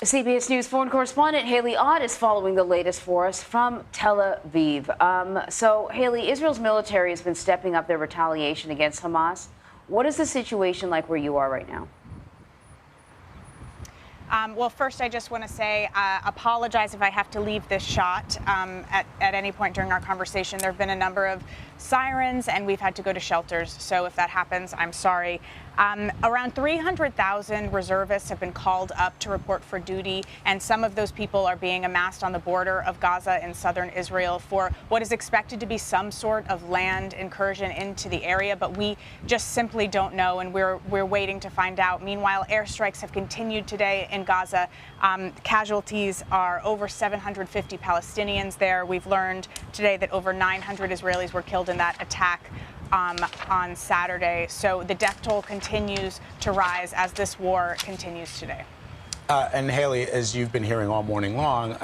CBS News foreign correspondent Haley Ott is following the latest for us from Tel Aviv. So, Haley, Israel's military has been stepping up their retaliation against Hamas. What is the situation like where you are right now? Well, first, I just want to say, apologize if I have to leave this shot at any point during our conversation. There have been a number of sirens, and we've had to go to shelters. So if that happens, I'm sorry. Around 300,000 reservists have been called up to report for duty, and some of those people are being amassed on the border of Gaza in southern Israel for what is expected to be some sort of land incursion into the area, but we just simply don't know, and we're waiting to find out. Meanwhile, airstrikes have continued today in Gaza. Casualties are over 750 Palestinians there. We've learned today that over 900 Israelis were killed in that attack on Saturday. So the death toll continues to rise as this war continues today. And Haley, as you've been hearing all morning long,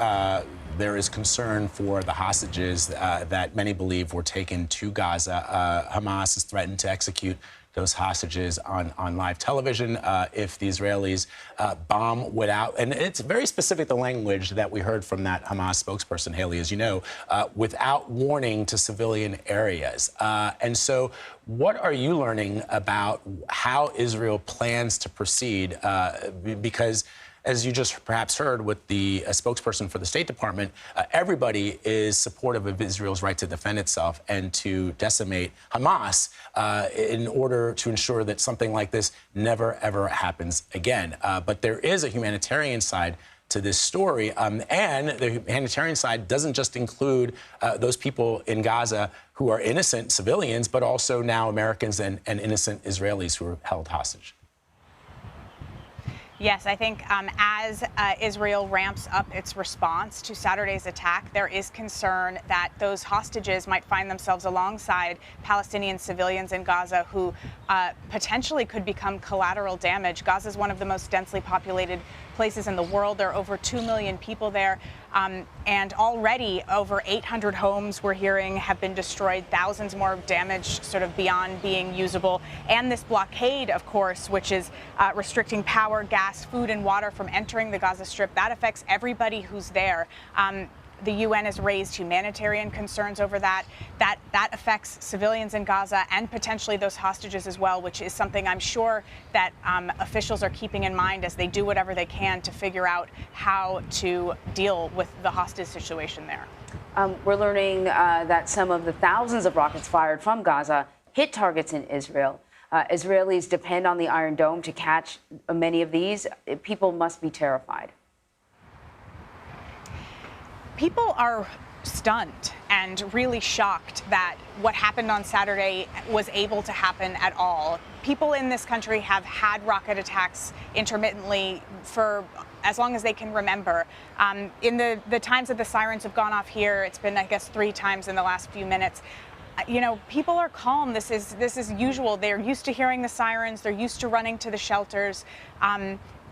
there is concern for the hostages that many believe were taken to Gaza. Hamas has threatened to execute those hostages on live television if the Israelis bomb without, and it's very specific, the language that we heard from that Hamas spokesperson, Haley, as you know, without warning to civilian areas. And so what are you learning about how Israel plans to proceed? Because as you just perhaps heard with the spokesperson for the State Department, everybody is supportive of Israel's right to defend itself and to decimate Hamas in order to ensure that something like this never, ever happens again. But there is a humanitarian side to this story, and the humanitarian side doesn't just include those people in Gaza who are innocent civilians, but also now Americans and innocent Israelis who are held hostage. Yes, I think as Israel ramps up its response to Saturday's attack, there is concern that those hostages might find themselves alongside Palestinian civilians in Gaza who potentially could become collateral damage. Gaza is one of the most densely populated places in the world. There are over 2 million people there. And already over 800 homes, we're hearing, have been destroyed, thousands more damaged, sort of beyond being usable. And this blockade, of course, which is restricting power, gas, food and water from entering the Gaza Strip, that affects everybody who's there. The UN has raised humanitarian concerns over that. That affects civilians in Gaza and potentially those hostages as well, which is something I'm sure that officials are keeping in mind as they do whatever they can to figure out how to deal with the hostage situation there. We're learning that some of the thousands of rockets fired from Gaza hit targets in Israel. Israelis depend on the Iron Dome to catch many of these. People must be terrified. People are stunned and really shocked that what happened on Saturday was able to happen at all. People in this country have had rocket attacks intermittently for as long as they can remember. In the times that the sirens have gone off here, it's been, I guess, 3 times in the last few minutes. You know, people are calm. This is usual. They're used to hearing the sirens. They're used to running to the shelters.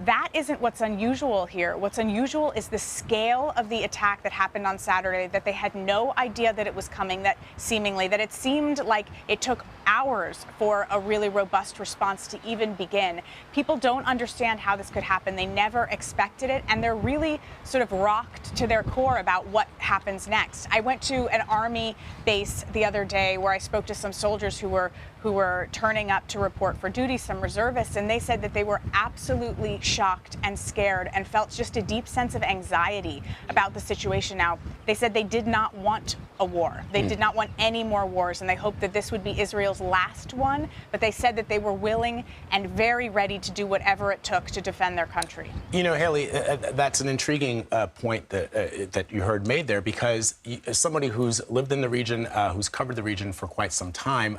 That isn't what's unusual here. What's unusual is the scale of the attack that happened on Saturday, that they had no idea that it was coming, that it seemed like it took hours for a really robust response to even begin. People don't understand how this could happen. They never expected it, and they're really sort of rocked to their core about what happens next. I went to an Army base the other day where I spoke to some soldiers who were turning up to report for duty, some reservists, and they said that they were absolutely shocked and scared and felt just a deep sense of anxiety about the situation now. They said they did not want a war. They did not want any more wars, and they hoped that this would be Israel's last one, but they said that they were willing and very ready to do whatever it took to defend their country. You know, Haley, that's an intriguing point that you heard made there, because as somebody who's lived in the region, who's covered the region for quite some time,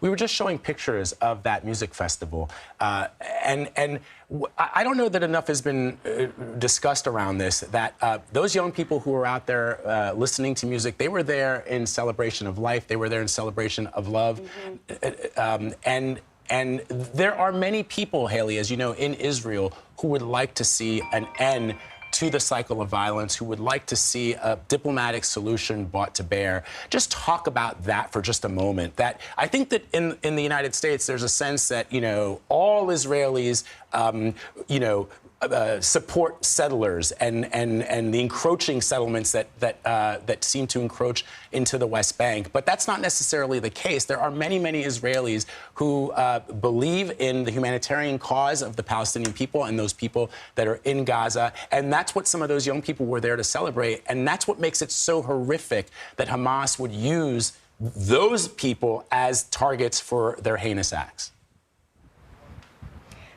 we were just showing pictures of that music festival, and I don't know that enough has been discussed around this, that those young people who were out there listening to music, they were there in celebration of life. They were there in celebration of love. And there are many people, Haley, as you know, in Israel who would like to see an end to the cycle of violence, who would like to see a diplomatic solution brought to bear. Just talk about that for just a moment. That I think that in the United States, there's a sense that, you know, all Israelis, support settlers and the encroaching settlements that seem to encroach into the West Bank. But that's not necessarily the case. There are many, many Israelis who believe in the humanitarian cause of the Palestinian people and those people that are in Gaza. And that's what some of those young people were there to celebrate. And that's what makes it so horrific that Hamas would use those people as targets for their heinous acts.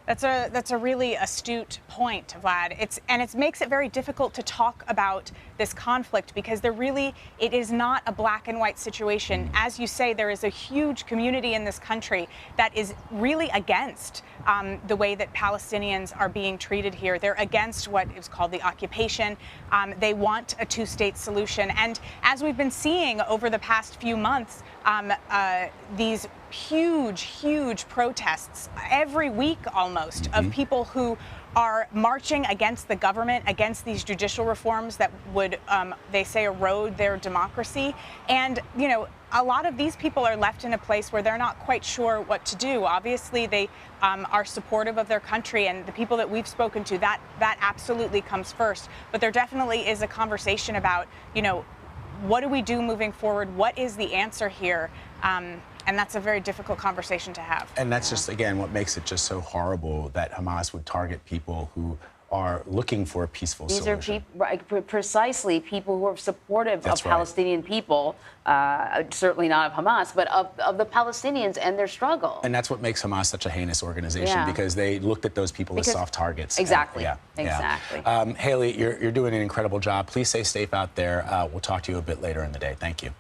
That's a really astute point, Vlad. It makes it very difficult to talk about this conflict because it is not a black and white situation. As you say, there is a huge community in this country that is really against the way that Palestinians are being treated here. They're against what is called the occupation. They want a two-state solution. And as we've been seeing over the past few months, these huge protests every week almost of people who are marching against the government, against these judicial reforms that would, they say, erode their democracy. And, you know, a lot of these people are left in a place where they're not quite sure what to do. Obviously, they are supportive of their country, and the people that we've spoken to, that absolutely comes first. But there definitely is a conversation about, you know, what do we do moving forward? What is the answer here? And that's a very difficult conversation to have. And that's just, again, what makes it just so horrible that Hamas would target people who are looking for a peaceful solution. These are precisely people who are supportive That's of right. Palestinian people, certainly not of Hamas, but of the Palestinians and their struggle. And that's what makes Hamas such a heinous organization, Yeah. because they looked at those people as soft targets. Exactly. And, Exactly. Haley, you're doing an incredible job. Please stay safe out there. We'll talk to you a bit later in the day. Thank you.